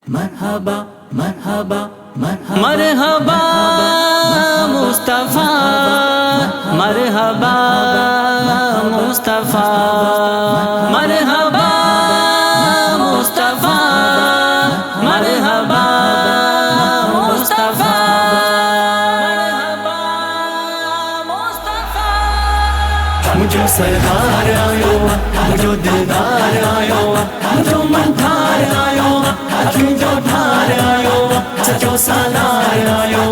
मरहबा मरहबा मरहबा मुस्तफ़ा, मरहबा मुस्तफ़ा, मरहबा मुस्तफ़ा, मरहबा मुस्तफ़ा, मरहबा मुस्तफ़ा। मुझो सरदार आयो, मुझो दिलदार आयो, मुझो मनधार आयो, अखियों जो ठार आयो, सचो सालार आयो,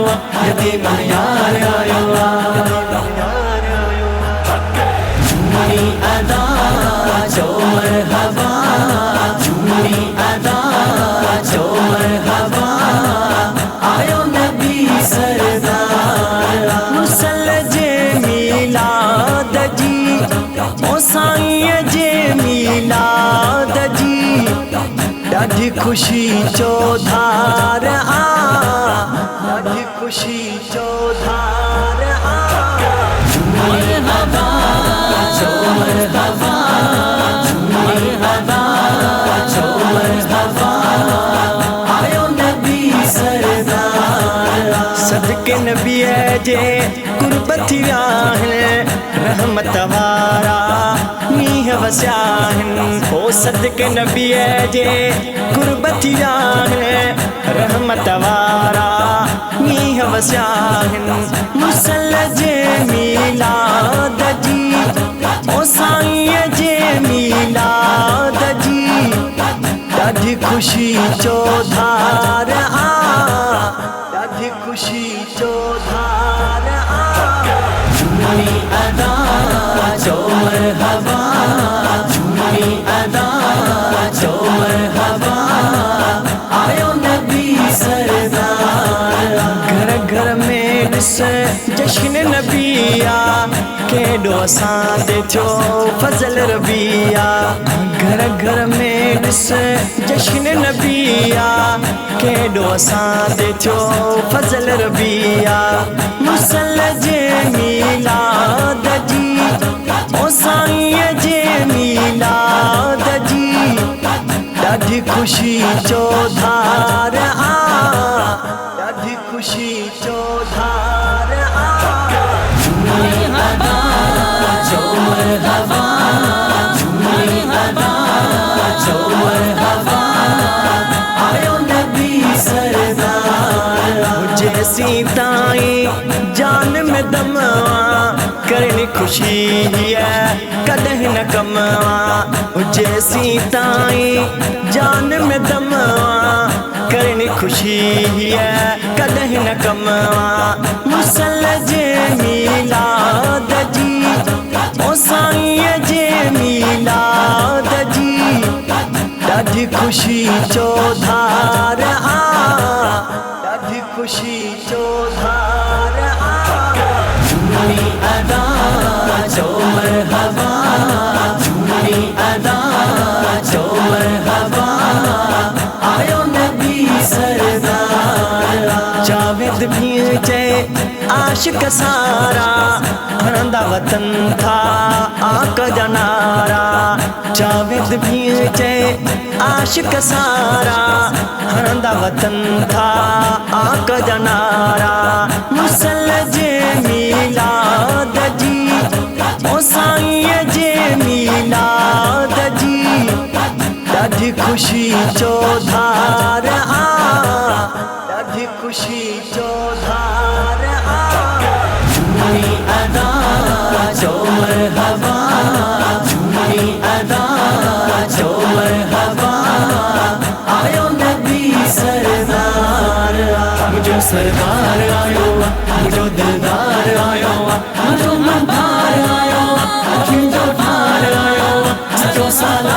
यतीम यार आयो। झूमी अदा जो मरहबा, झूमी अदा जो मरहबा, आयो नबी सरदार। मुसल जे मीलाद जी, ओ साईं जे मीलाद जी, ॾाढी ख़ुशी चौधार आ, ॾाढी ख़ुशी चौधार आ। मरहबा जो मरहबा, मरहबा जो मरहबा, आयो नबी सरदार। सदके नबीअ जे कुर्बत विया आहिनि, रहमत वारा मींहं वसिया आहिनि। ओ सदके नबीअ जे कुर्बत विया आहिनि, रहमत वारा मींहं वसिया आहिनि। मुसल जे मीलाद जी, ओ साईं जे मीलाद जी, ॾाढी ख़ुशी चौधार आ, ॾाढी ख़ुशी चौधार आ। झूमी अदा जो मरहबा, झूमी अदा जो मरहबा, आयो नबी सरदार। घर घर में ॾिस जश्न नबीआ, केॾो असां ते थियो फज़ल रबिया। घर घर में ॾिस जश्न नबीआ, केॾो असां ते थियो फज़ल रबिया। मुसल जे मीलाद जी, ओ साईं जे मीलाद जी, ॾाढी ख़ुशी चौधार आ, ॾाढी ख़ुशी चौधार आ। झूमी अदा जो मरहबा, झूमी अदा जो मरहबा, आयो नबी सरदार। जैसी ताईं जान में दम करनी खुशी है कदह न कमवा। जैसी ताईं जान में दम करनी खुशी है कदह न कमवा। मुसल जे मीलाद जी, ओ साईं जे मीलाद जी, ॾाढी ख़ुशी चौधार आ, ॾाढी ख़ुशी चौधार आ। झूमी अदा जो मरहबा, झूमी अदा जो मरहबा, आयो नबी सरदार। जावेद भी चए आशिक सारा, हणंदा वतन था आका जा नारा। जावेद भी चए आशिक सारा, हणंदा वतन था आका जा नारा। मुसल जे मीलाद जी, ओ साईं जे मीलाद जी, ॾाढी ख़ुशी चौधार आ, ॾाढी ख़ुशी चौधार आ। झूमी अदा जो मरहबा, झूमी अदा जो मरहबा, आयो नबी सरदार। मुझो सरदार आयो, मुझो दिलदार आयो, मुझो मनधार आयो, अखियों जो ठार आयो, सचो साला